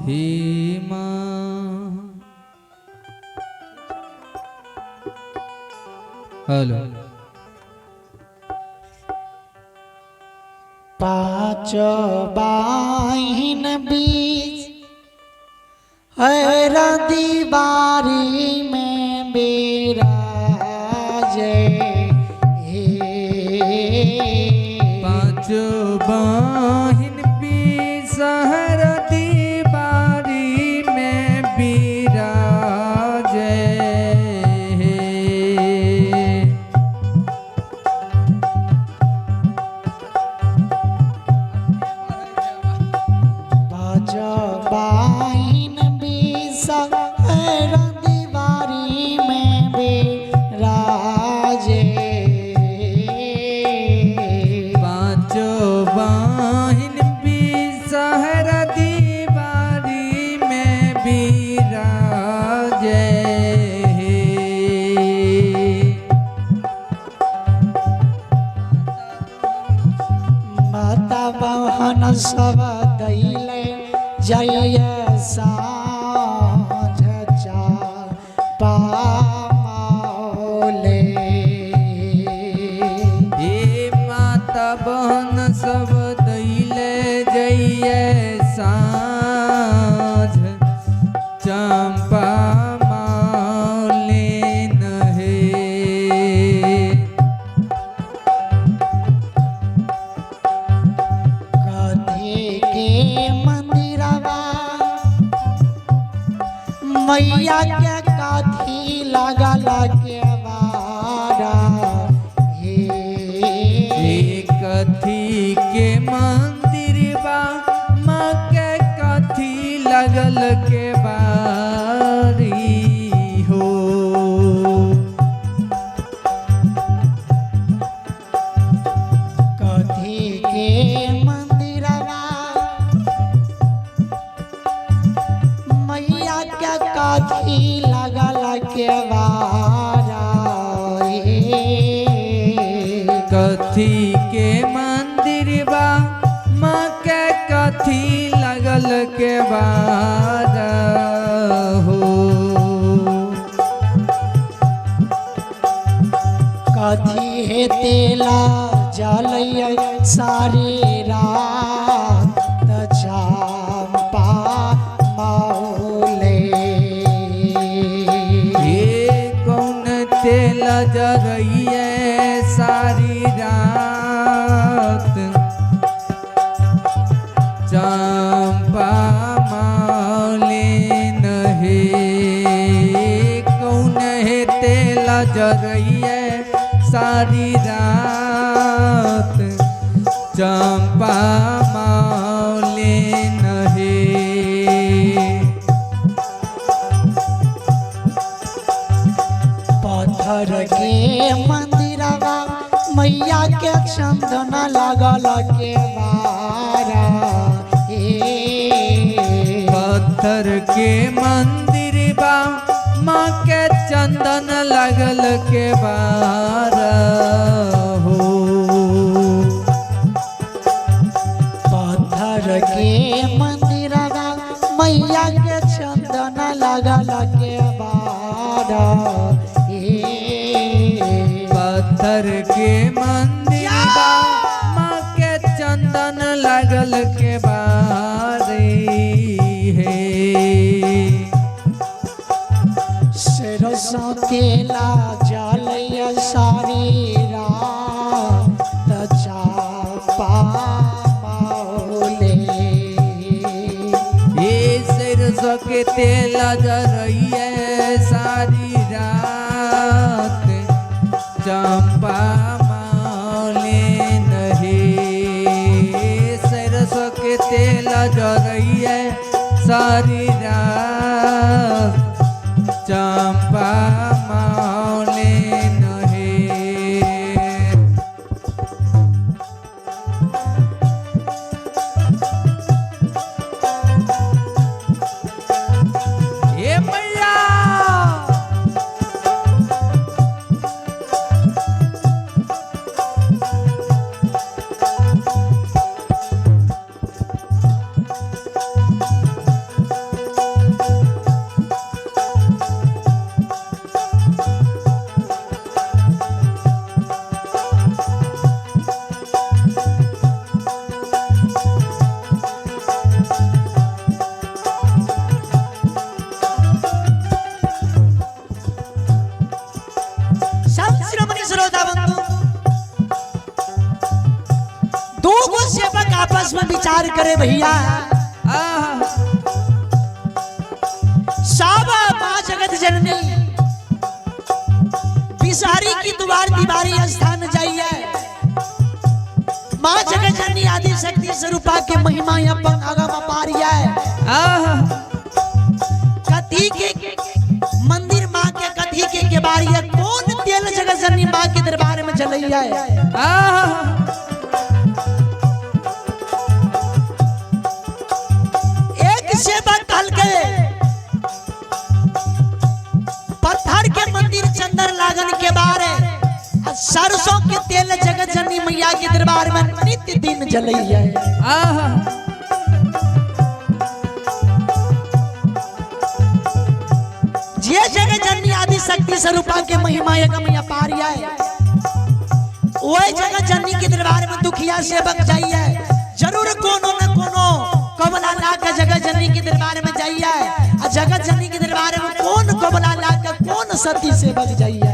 हे माँ। हेलो। पाँच बाहिन बीच हैरा दीवारी में बिराजे। पाँच बाहिन बीच हैरा दीवारी में बिराजे। बाहिन बीस हैरा दीवारी में बिराजे। पाँच बाहिन बीस हैरा दीवारी में बिराजे। माता बहन सब दैले जय साँझ पामौले। हे माता बहन सब दैले जय साँझ चंपा मौलिन हे। कथी के मंदिरवा मैया के कथी लगल के बारा। हे कथी के मंदिर बा माँ के कथी लगल के बारी हो। कथी के मंदिरवा मैया के कथी लगल के बारा। कथी के मंदिर बा माँ के कथी लगल के बारा हो। कथी हे तेला जलैया सारी रात चंपा मौले। ये कौन तेल जरइए सारी रात चंपा मौलिन हे। कौन है तेल जरइए सारी रात चंपा मौलिन हे। पत्थर के मंदिरवा मैया के चंदन लगल के बारा। पत्थर के मंदिर बा माँ के चंदन लगल के बारा हो। पत्थर के मंदिरवा मैया के चंदन लगल के बारा। पत्थर के मंदिर बा माँ के चंदन लगल के बारी है। सरसों तेला जलैया सारी रात चंपा मौले। ये सरसों के तेल जरइए सारी रात चंपा मौलिन हे। सरसों के तेल जरइए सारी रात चंपा मौलिन हे। ये मैया विचार करे भैया। आहा सब माँ जगत जननी बिसारी की द्वार दीवारी स्थान जाइए। माँ जगत जननी आदि शक्ति स्वरूपा के महिमा अपन आगम अपारिया आहा कथी के मंदिर माँ के कथी के बारिया कौन तेल जगत जननी माँ के दरबार में चलैया। आहा एक सेवक कहल के पत्थर के मंदिर चंदन लागन के बारे सरसों के तेल जगत जननी मैया के दरबार में नित्य दिन जलैया। आहा जे जगत जननी आदि शक्ति स्वरूपा के महिमा एकम अपारिया वही जगत जननी के दरबार में दुखिया सेवक जाइए। जरूर कोनो न कोनो कबला ला के जगत जननी के दरबार में जाइए। और जगत जननी के दरबार में कौन कबला ला के कौन सती सेवक जाइए।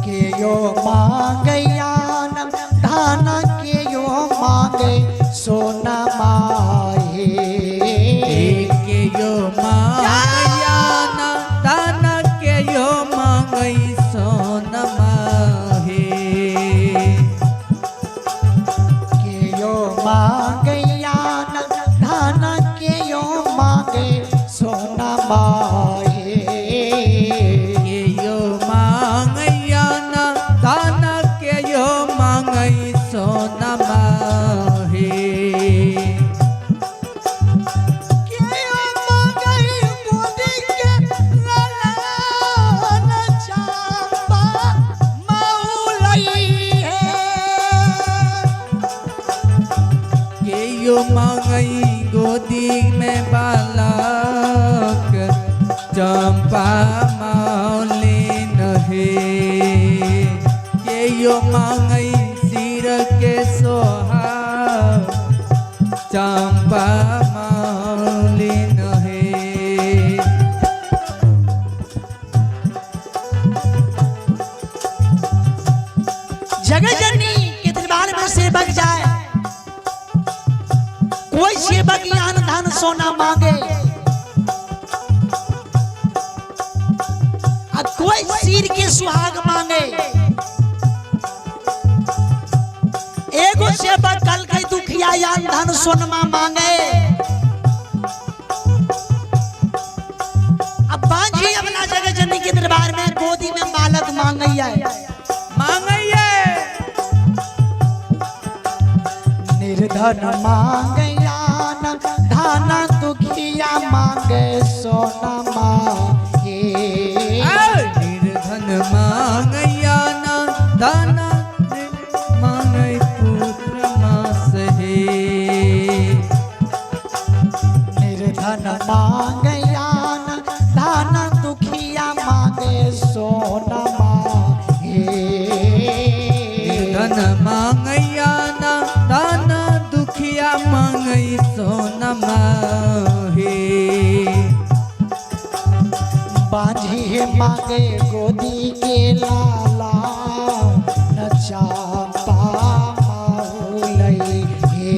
के यो मांगया धान के यो मांगे सोना माहे के यो मांगया ना दाना के यो मांगई सोनमा हे के यो मांगया धान के यो मांगे सोना माहे के यो मांगया ना दाना के यो मांगई सोनमा हे के यो मांगई गोदी के लालन चापा मौलई के यो मांगई गोदी में बालक चंपा मौलिन हे के यो मांगई सिर के सोहा चंपा मौलिन हे जगत जननी के दरबार में सेवक जाए। कोई सेवक ज्ञान धन सोना मांगे और कोई सिर के सुहाग मांगे। एगो सेवक कल के दुखिया यान धन सोनमा मांगे। अब बांझी अपना जगत जननी के दरबार में गोदी में बालक मांगैया। मांगइए निर्धन मांगया धान दुखिया मांगे सोना मांगे निर्धन मांगया ना दाना मांगई पुत्र मास हे निर्धन मांगया धान दुखिया मांगे सोना मांगे धन मांगया ना दाना दुखिया मांगई सोनमा हे बांझी मांगे गोदी के लाला न चापा माउलई हे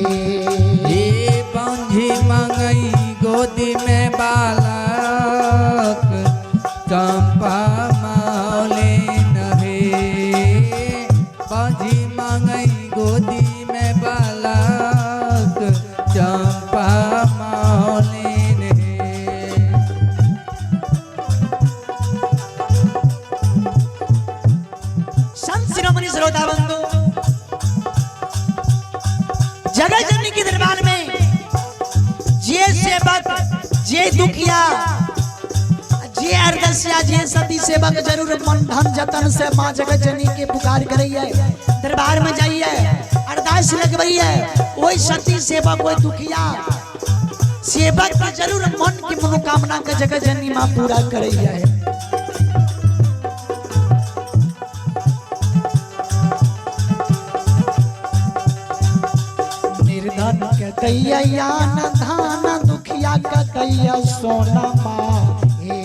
बांझी मांगई गोदी में बालक चंपा मौलिन हे बांझी मांगई गोदी में बालक चंपा मौलिन हे संत शिरोमणि श्रोता बंधु जगत जननी के दरबार में जे सेवक जे दुखिया जे अरदसिया जे सती सेवक जरूर मन धन जतन से माँ जगत जननी के पुकार करैया दरबार में जाइए अरदास लगवैया। वही सती सेवक वही दुखिया सेवक के जरूर मन की मनोकामना के जगत जननी माँ पूरा करैया। निर्धन के दैया न धान दुखिया के दैया सोना माहे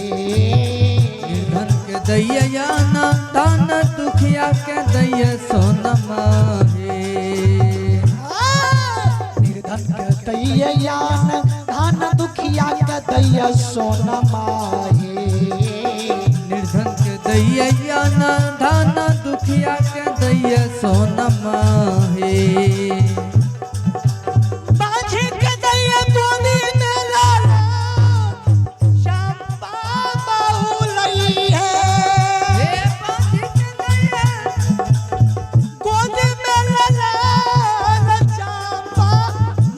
निर्धन के दैया ना दान दुखिया के दैया सोनमा हे निर्धन के दैया धन दुखिया के दैया सोनमा हे निर्धन के दैया ना दान दुखिया के दैया सोनमा हे बांझी के दैया गोदी में लाला चंपा बहुलई है गोदी में लाला चंपा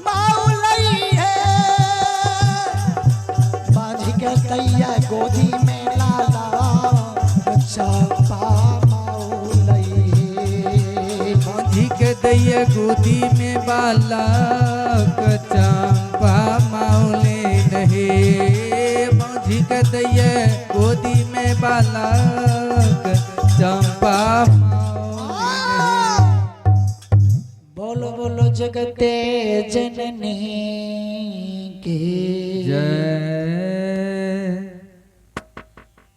बहुलई है बांझी के दैया गोदी में लाला चंपा बहुलई माझी के दैया गोदी में बालक चंपा मौले नहे माझी के दैया गोदी में बालक चंपा मौले नहे बोलो बोलो जगते जननी